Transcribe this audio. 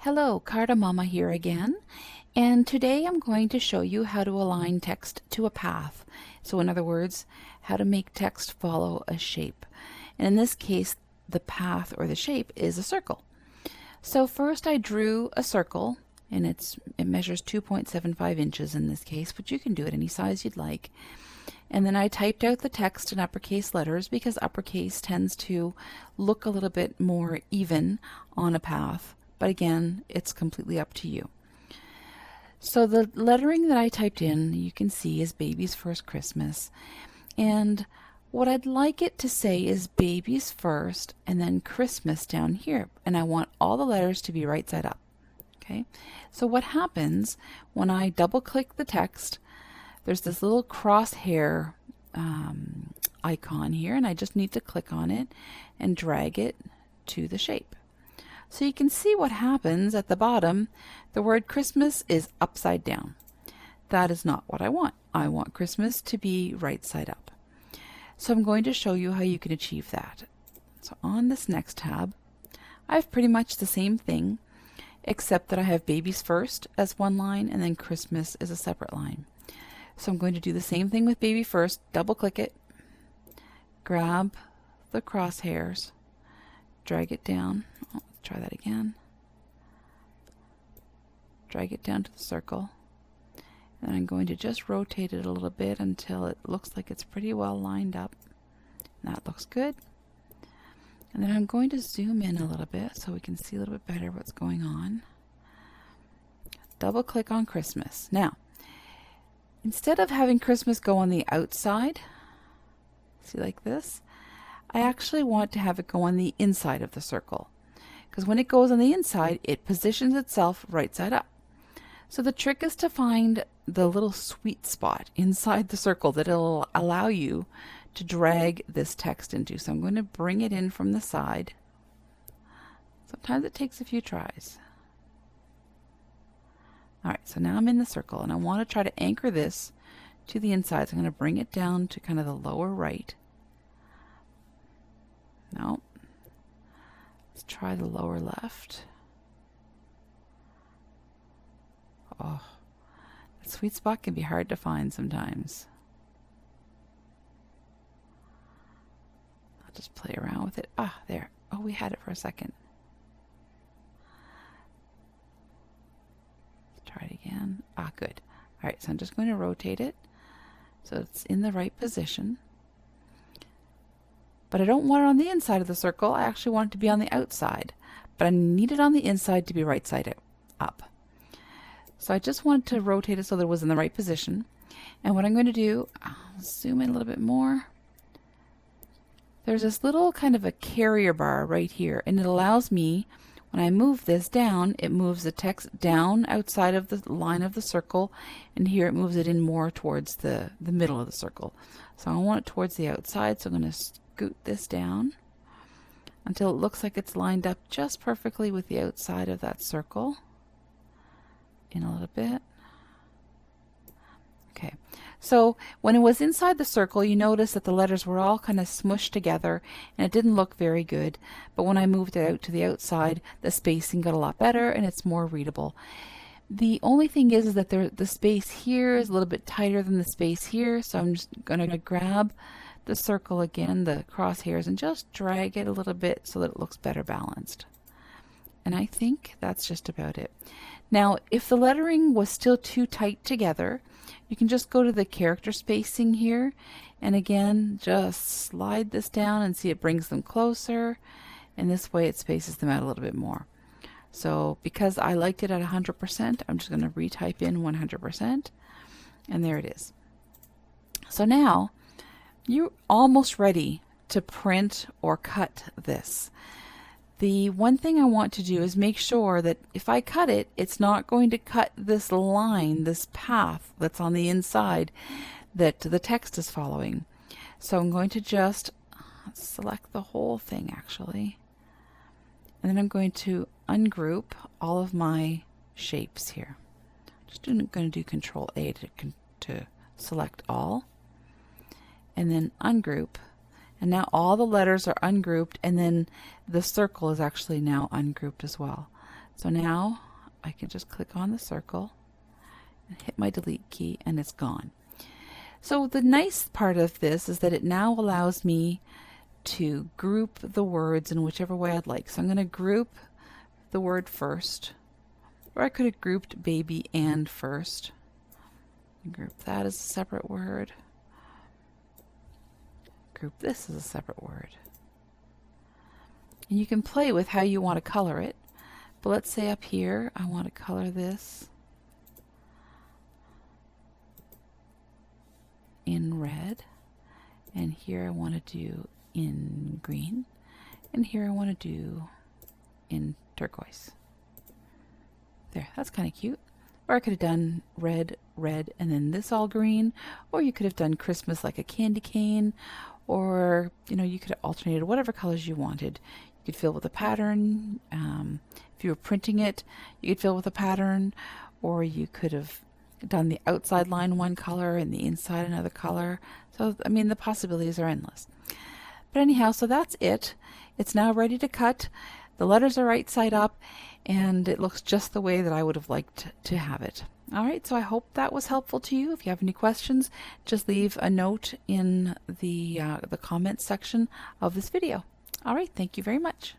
Hello, Carta Mama here again, and today I'm going to show you how to align text to a path. So in other words, how to make text follow a shape. And in this case, the path or the shape is a circle. So first I drew a circle, and it measures 2.75 inches in this case, but you can do it any size you'd like. And then I typed out the text in uppercase letters because uppercase tends to look a little bit more even on a path. But again, it's completely up to you. So the lettering that I typed in, you can see, is Baby's First Christmas. And what I'd like it to say is Baby's First and then Christmas down here. And I want all the letters to be right side up. Okay. So what happens when I double click the text, there's this little crosshair icon here, and I just need to click on it and drag it to the shape. So you can see what happens at the bottom. The word Christmas is upside down. That is not what I want. I want Christmas to be right side up. So I'm going to show you how you can achieve that. So on this next tab, I have pretty much the same thing, except that I have Baby's First as one line and then Christmas is a separate line. So I'm going to do the same thing with Baby First, double click it, grab the crosshairs, drag it down. Try that again. Drag it down to the circle. And I'm going to just rotate it a little bit until it looks like it's pretty well lined up. And that looks good. And then I'm going to zoom in a little bit so we can see a little bit better what's going on. Double click on Christmas. Now, instead of having Christmas go on the outside, see like this, I actually want to have it go on the inside of the circle. Because when it goes on the inside, it positions itself right side up. So the trick is to find the little sweet spot inside the circle that will allow you to drag this text into. So I'm going to bring it in from the side. Sometimes it takes a few tries. Alright, so now I'm in the circle and I want to try to anchor this to the inside. So I'm going to bring it down to kind of the lower right. No. Let's try the lower left. Oh, that sweet spot can be hard to find sometimes. I'll just play around with it. Ah, there. Oh, we had it for a second. Let's try it again. Ah, good. All right, so I'm just going to rotate it so it's in the right position. But I don't want it on the inside of the circle. I actually want it to be on the outside. But I need it on the inside to be right side up. So I just want to rotate it so that it was in the right position. And what I'm going to do, I'll zoom in a little bit more. There's this little kind of a carrier bar right here. And it allows me, when I move this down, it moves the text down outside of the line of the circle. And here it moves it in more towards the middle of the circle. So I want it towards the outside. So I'm going to scoot this down until it looks like it's lined up just perfectly with the outside of that circle. In a little bit. Okay, so when it was inside the circle, you notice that the letters were all kind of smushed together and it didn't look very good. But when I moved it out to the outside, the spacing got a lot better and it's more readable. The only thing is that the space here is a little bit tighter than the space here, so I'm just going to grab the circle again, the crosshairs, and just drag it a little bit so that it looks better balanced. And I think that's just about it. Now, if the lettering was still too tight together, you can just go to the character spacing here, and again, just slide this down and see it brings them closer, and this way it spaces them out a little bit more. So because I liked it at 100%, I'm just going to retype in 100%, and there it is. So now, you're almost ready to print or cut this. The one thing I want to do is make sure that if I cut it, it's not going to cut this line, this path that's on the inside that the text is following. So I'm going to just select the whole thing actually. And then I'm going to ungroup all of my shapes here. Just going to do Control A to select all. And then ungroup. And now all the letters are ungrouped, and then the circle is actually now ungrouped as well. So now I can just click on the circle and hit my delete key and it's gone. So the nice part of this is that it now allows me to group the words in whichever way I'd like. So I'm going to group the word first, or I could have grouped baby and first. Group that as a separate word. Group this as a separate word. And you can play with how you want to color it. But let's say up here I want to color this in red, and here I want to do in green, and here I want to do in turquoise. There, that's kind of cute. Or I could have done red, red, and then this all green, or you could have done Christmas like a candy cane, or you could have alternated whatever colors you wanted. You could fill with a pattern. If you were printing it, you could fill with a pattern, or you could have done the outside line one color and the inside another color. So I mean, the possibilities are endless. But anyhow, so that's it. It's now ready to cut. The letters are right side up, and it looks just the way that I would have liked to have it. All right, so I hope that was helpful to you. If you have any questions, just leave a note in the comments section of this video. All right, thank you very much.